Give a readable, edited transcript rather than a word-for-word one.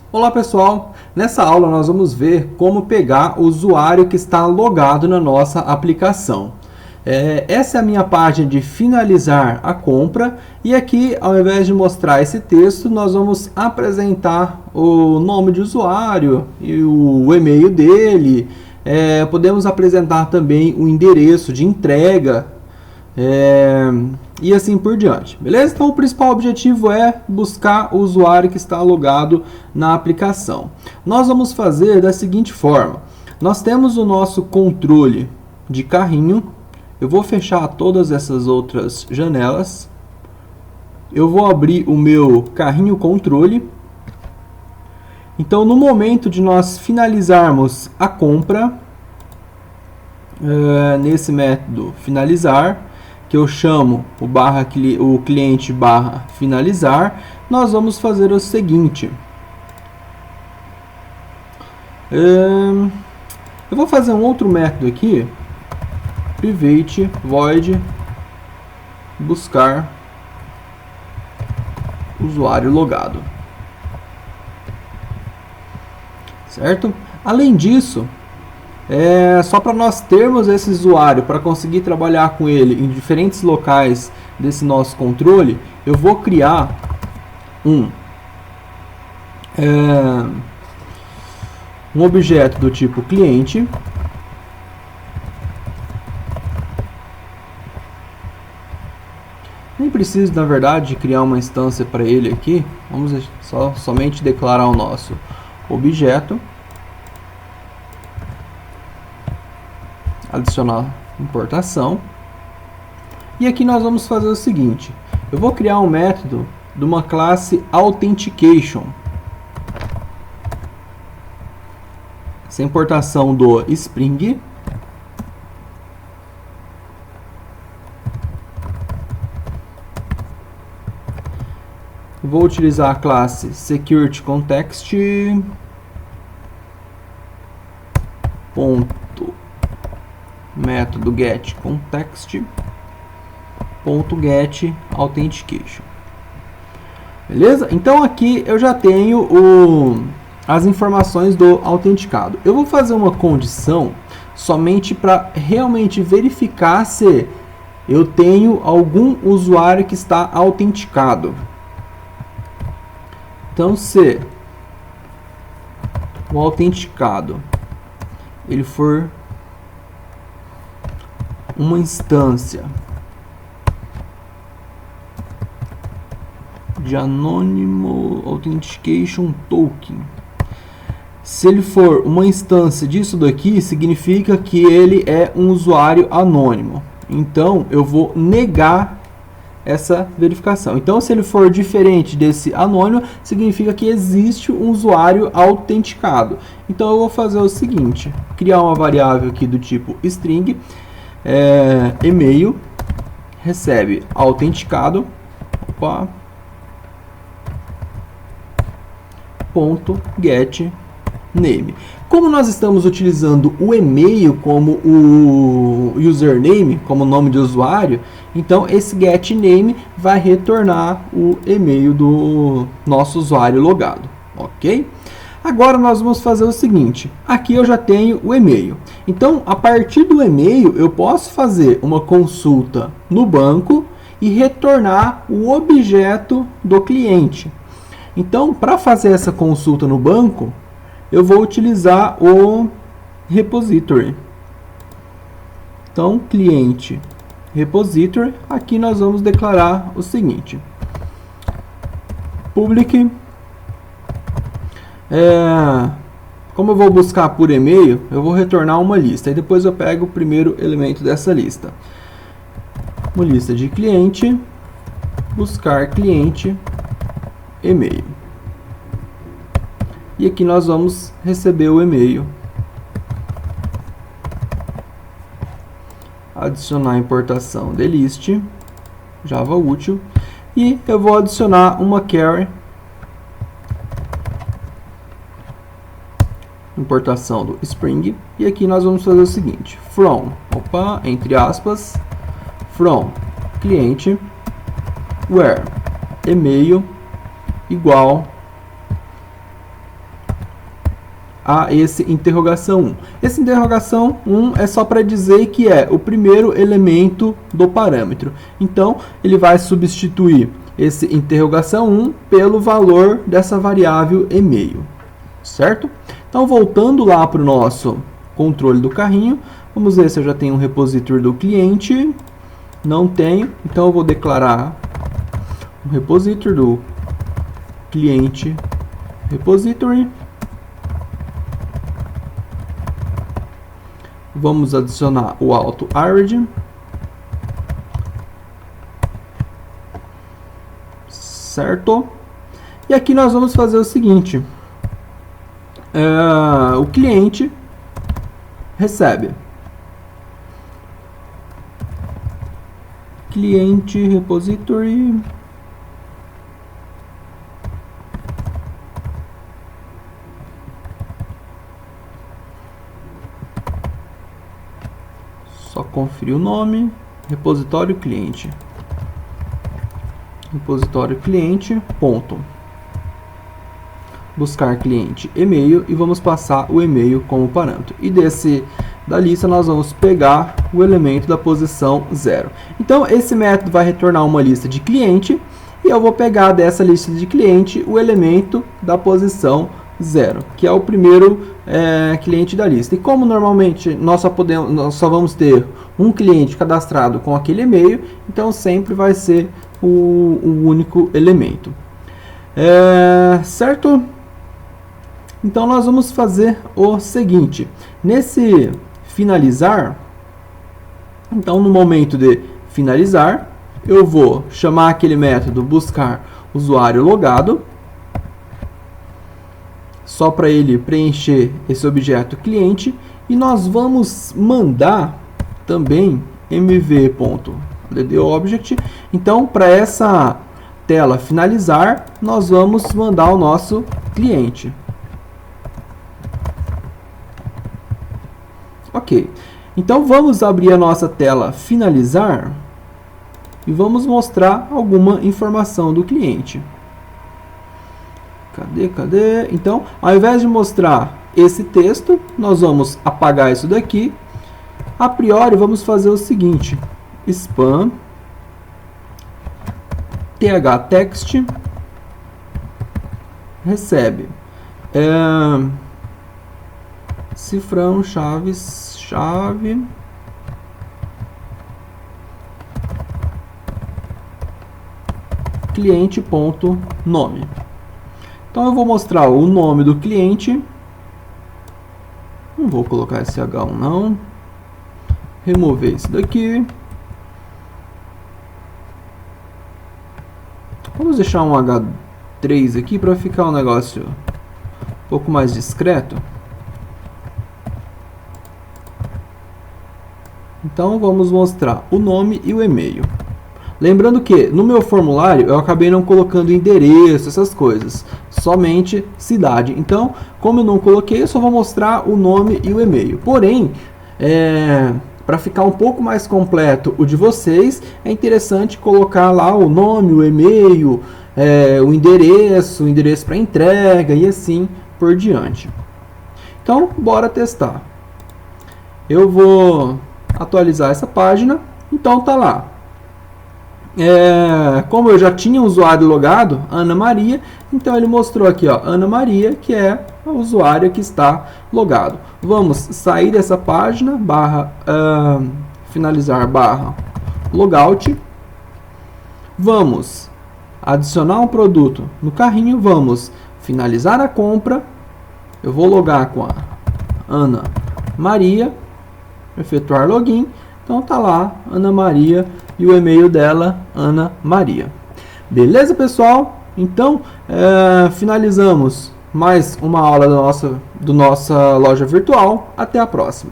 Olá pessoal, nessa aula nós vamos ver como pegar o usuário que está logado na nossa aplicação. Essa é a minha página de finalizar a compra e aqui, ao invés de mostrar esse texto, nós vamos apresentar o nome de usuário e o e-mail dele. Podemos apresentar também o endereço de entrega e assim por diante, beleza? Então o principal objetivo é buscar o usuário que está logado na aplicação. Nós vamos fazer da seguinte forma: nós temos o nosso controle de carrinho. Eu vou fechar todas essas outras janelas. Eu vou abrir o meu carrinho controle. Então, no momento de nós finalizarmos a compra, nesse método finalizar, que eu chamo o cliente barra finalizar, nós vamos fazer o seguinte. Eu vou fazer um outro método aqui, private void buscar usuário logado, certo? Além disso, só para nós termos esse usuário, para conseguir trabalhar com ele em diferentes locais desse nosso controle, eu vou criar um objeto do tipo cliente, nem preciso, na verdade, criar uma instância para ele aqui. Vamos somente declarar o nosso objeto, adicionar importação, e aqui nós vamos fazer o seguinte: eu vou criar um método de uma classe authentication. Essa importação do Spring, vou utilizar a classe securityContext método getContext .getAuthentication. Beleza? Então aqui eu já tenho as informações do autenticado. Eu vou fazer uma condição somente para realmente verificar se eu tenho algum usuário que está autenticado. Então, se o autenticado ele for uma instância de Anonymous Authentication Token, se ele for uma instância disso daqui, significa que ele é um usuário anônimo. Então, eu vou negar essa verificação. Então, se ele for diferente desse anônimo, significa que existe um usuário autenticado. Então, eu vou fazer o seguinte: criar uma variável aqui do tipo string, e-mail, recebe autenticado, .get name. Como nós estamos utilizando o e-mail como o username, como nome de usuário, então esse getName vai retornar o e-mail do nosso usuário logado, ok? Agora nós vamos fazer o seguinte: aqui eu já tenho o e-mail. Então, a partir do e-mail, eu posso fazer uma consulta no banco e retornar o objeto do cliente. Então, para fazer essa consulta no banco, eu vou utilizar o repository. Então, cliente repository, aqui nós vamos declarar o seguinte: public, como eu vou buscar por e-mail, eu vou retornar uma lista, e depois eu pego o primeiro elemento dessa lista. Uma lista de cliente, buscar cliente, e-mail. E aqui nós vamos receber o e-mail. Adicionar a importação de list, Java útil, e eu vou adicionar uma query, importação do Spring, e aqui nós vamos fazer o seguinte: from, entre aspas, from cliente, where e-mail igual a esse interrogação 1. Esse interrogação 1 é só para dizer que é o primeiro elemento do parâmetro. Então, ele vai substituir esse interrogação 1 pelo valor dessa variável e-mail, certo? Então, voltando lá para o nosso controle do carrinho, vamos ver se eu já tenho um repositor do cliente. Não tenho, então eu vou declarar um repositor do cliente repository. Vamos adicionar o auto origin, certo? E aqui nós vamos fazer o seguinte: o cliente recebe cliente repository só conferir o nome, repositório cliente, ponto, buscar cliente e-mail, e vamos passar o e-mail como parâmetro. E da lista nós vamos pegar o elemento da posição 0. Então esse método vai retornar uma lista de cliente, e eu vou pegar dessa lista de cliente o elemento da posição 0, que é o primeiro cliente da lista. E como normalmente nós só vamos ter um cliente cadastrado com aquele e-mail, então sempre vai ser o único elemento. Certo? Então nós vamos fazer o seguinte: nesse finalizar, então no momento de finalizar, eu vou chamar aquele método buscar usuário logado, só para ele preencher esse objeto cliente, e nós vamos mandar também mv.addObject. Então, para essa tela finalizar, nós vamos mandar o nosso cliente. Ok, então vamos abrir a nossa tela finalizar e vamos mostrar alguma informação do cliente. Cadê? Então, ao invés de mostrar esse texto, nós vamos apagar isso daqui. A priori, vamos fazer o seguinte: spam thText recebe cifrão chave cliente.nome. Então eu vou mostrar o nome do cliente. Não vou colocar esse H1 não. Remover isso daqui. Vamos deixar um H3 aqui para ficar um negócio um pouco mais discreto. Então vamos mostrar o nome e o e-mail. Lembrando que no meu formulário eu acabei não colocando endereço, essas coisas, somente cidade. Então, como eu não coloquei, eu só vou mostrar o nome e o e-mail. Porém, para ficar um pouco mais completo o de vocês, é interessante colocar lá o nome, o e-mail, o endereço para entrega e assim por diante. Então, bora testar. Eu vou atualizar essa página. Então tá lá. Como eu já tinha um usuário logado, Ana Maria, então ele mostrou aqui, ó, Ana Maria, que é o usuário que está logado. Vamos sair dessa página, finalizar, logout. Vamos adicionar um produto no carrinho, vamos finalizar a compra. Eu vou logar com a Ana Maria, efetuar login. Então tá lá, Ana Maria, e o e-mail dela, Ana Maria. Beleza, pessoal? Então, finalizamos mais uma aula da nossa loja virtual. Até a próxima.